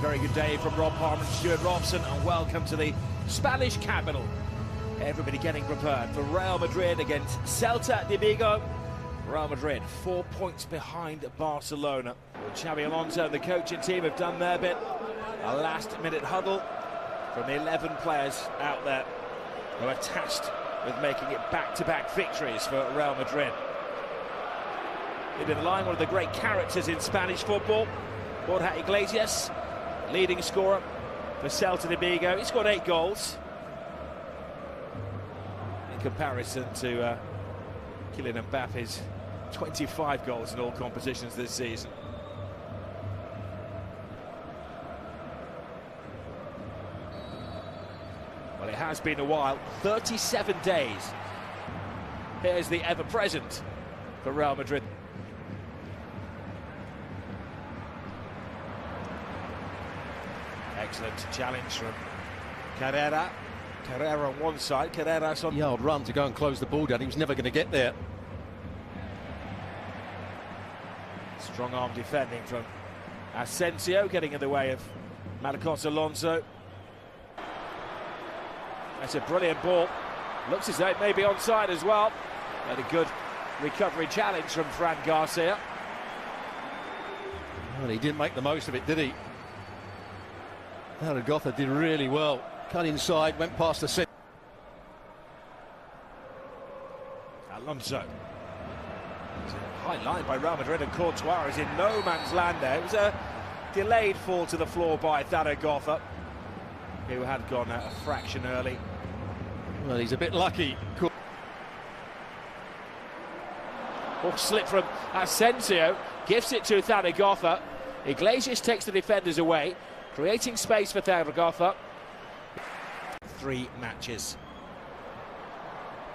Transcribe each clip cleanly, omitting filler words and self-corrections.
very good day from Rob Palmer and Stuart Robson, and welcome to the Spanish capital. Everybody getting prepared for Real Madrid against Celta Vigo. Real Madrid 4 points behind Barcelona. Well, Xabi Alonso and the coaching team have done their bit. A last-minute huddle from 11 players out there who are tasked with making it back-to-back victories for Real Madrid. In line, one of the great characters in Spanish football, Borja Iglesias, leading scorer for Celta Vigo. He's got 8 goals in comparison to Kylian Mbappe's 25 goals in all competitions this season. Well, it has been a while, 37 days. Here's the ever-present for Real Madrid. Excellent challenge from Carrera. Carrera on one side, Carrera's on... Yard run to go and close the ball down. He was never going to get there. Strong arm defending from Asensio, getting in the way of Marcos Alonso. That's a brilliant ball. Looks as though it may be onside as well. And a good recovery challenge from Fran Garcia. Well, he didn't make the most of it, did he? Zaragoza did really well. Cut inside, went past the set. Alonso. It's a high line by Real Madrid, and Courtois is in no man's land there. It was a delayed fall to the floor by Zaragoza, who had gone a fraction early. Well, he's a bit lucky. Or slip from Asensio, gifts it to Zaragoza. Iglesias takes the defenders away, creating space for Zaragoza. 3 matches.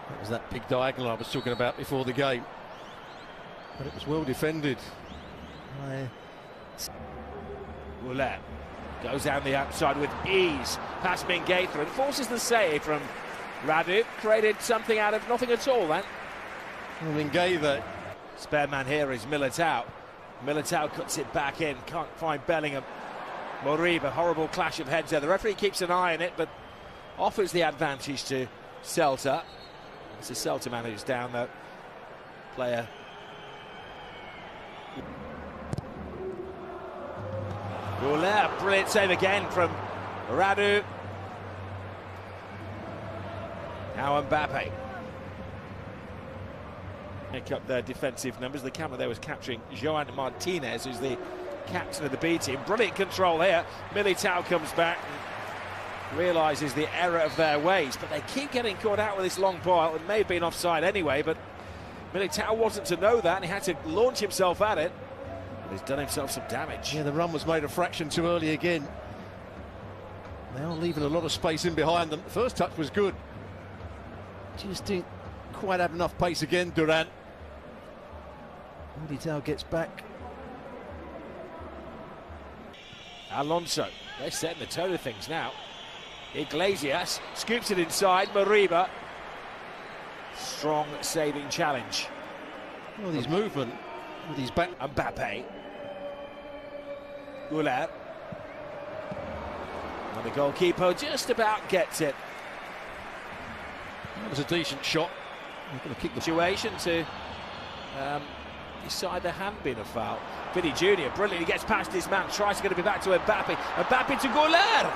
That was that big diagonal I was talking about before the game. But it was well defended. Roulette goes down the outside with ease. Past Mingueza and forces the save from Radu. Created something out of nothing at all then. Well, Mingueza. Spare man here is Militao. Militao cuts it back in, can't find Bellingham. Moriba, horrible clash of heads there. The referee keeps an eye on it, but offers the advantage to Celta. It's a Celta man who's down, though. Player. Roulette, brilliant save again from Radu. Now Mbappe. Pick up their defensive numbers. The camera there was capturing Joan Martinez, who's the captain of the B team. Brilliant control here. Militao comes back and realises the error of their ways, but they keep getting caught out with this long ball. It may have been offside anyway, but Militao wasn't to know that, and he had to launch himself at it. But he's done himself some damage. Yeah, the run was made a fraction too early again. They are leaving a lot of space in behind them. The first touch was good. Just didn't quite have enough pace again, Durant. Militao gets back. Alonso, they're setting the tone of things now. Iglesias scoops it inside, Moriba. Strong saving challenge. Well, his movement with his back. Mbappe. Goulet. And the goalkeeper just about gets it. That was a decent shot. He's going to kick the situation to decide there hadn't been a foul. Vinny Jr. brilliantly gets past his man, tries to get it back to Mbappe. Mbappe to Goulet.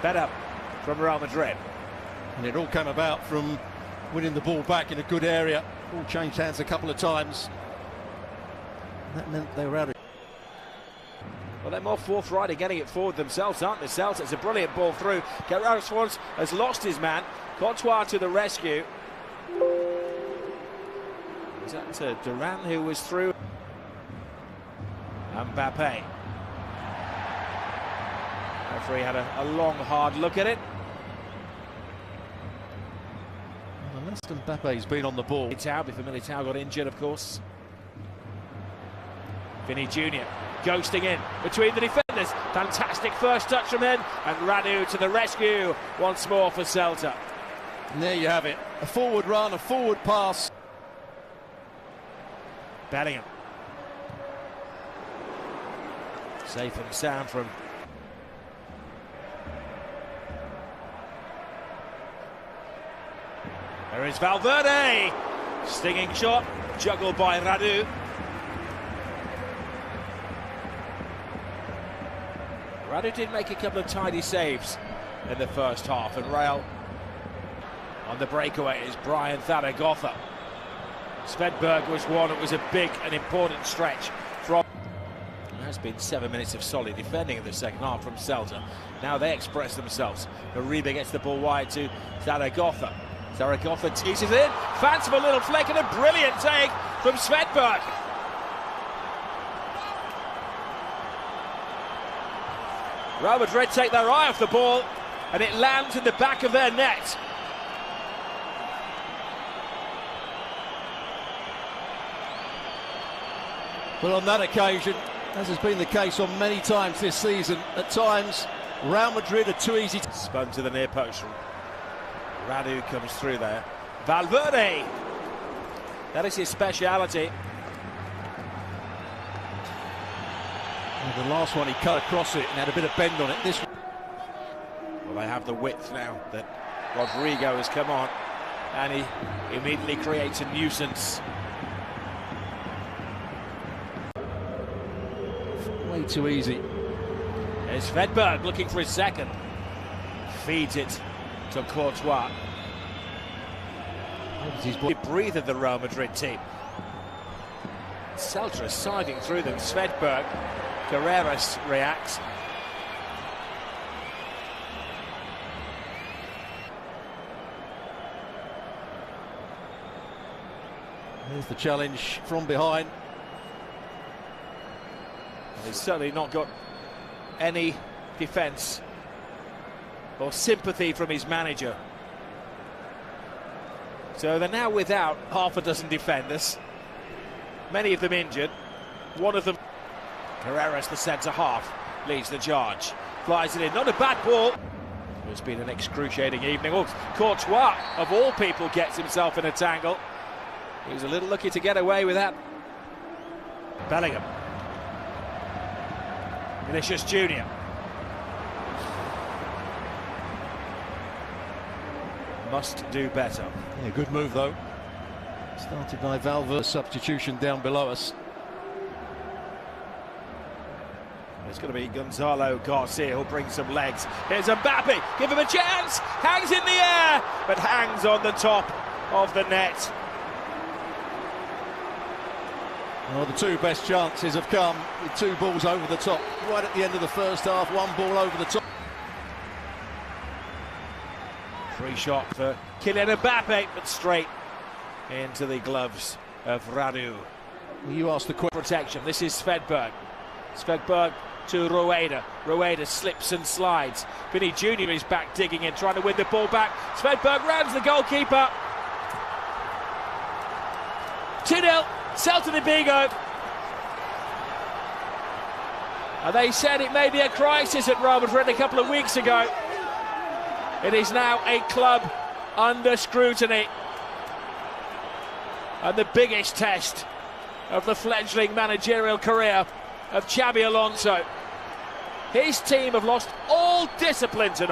Better from Real Madrid. And it all came about from winning the ball back in a good area. Ball changed hands a couple of times. And that meant they were out of... Well, they're more forthright in getting it forward themselves, aren't they? Celta, it's a brilliant ball through. Guerrero Swans has lost his man. Courtois to the rescue. Is that Duran who was through? Mbappe. Referee had a long, hard look at it. Well, unless Mbappe's been on the ball. Militao, before Militao got injured, of course. Vinny Jr. ghosting in between the defenders. Fantastic first touch from him, and Radu to the rescue once more for Celta. And there you have it. A forward run, a forward pass. Bellingham. Safe and sound from... There is Valverde! Stinging shot, juggled by Radu. Radu did make a couple of tidy saves in the first half, and Real on the breakaway is Brian Zaragoza. Svedberg was one. It was a big and important stretch from... There has been 7 minutes of solid defending in the second half from Celta. Now they express themselves. Uribe gets the ball wide to Zaragoza. Zaragoza teases in, fanciful little flick and a brilliant take from Svedberg. Real Madrid take their eye off the ball and it lands in the back of their net. Well, on that occasion, as has been the case on many times this season, at times Real Madrid are too easy to... Spun to the near post. Radu comes through there. Valverde! That is his speciality. Well, the last one he cut across it and had a bit of bend on it. This... Well, they have the width now that Rodrigo has come on, and he immediately creates a nuisance. Way too easy. There's Svedberg looking for his second. Feeds it to Courtois. He breathed the Real Madrid team. Celta is siding through them. Svedberg. Carreras reacts. There's the challenge from behind. He's certainly not got any defence or sympathy from his manager. So they're now without half a dozen defenders, many of them injured. One of them, Carreras, the centre half, leads the charge, flies it in, not a bad ball. It's been an excruciating evening. Oh, Courtois, of all people, gets himself in a tangle. He was a little lucky to get away with that. Bellingham. Vinicius Junior. Must do better. Yeah, good move though. Started by Valverde. Substitution down below us. It's going to be Gonzalo Garcia who'll bring some legs. Here's Mbappe, give him a chance, hangs in the air, but hangs on the top of the net. Well, the two best chances have come with two balls over the top, right at the end of the first half, one ball over the top. Free shot for Kylian Mbappe, but straight into the gloves of Radu. Well, you asked the question. Protection, this is Svedberg. Svedberg to Rueda. Rueda slips and slides. Vinny Junior is back digging in, trying to win the ball back. Svedberg rounds the goalkeeper. 2-0, Celta Vigo. And they said it may be a crisis at Real Madrid a couple of weeks ago. It is now a club under scrutiny. And the biggest test of the fledgling managerial career of Xabi Alonso. His team have lost all disciplines and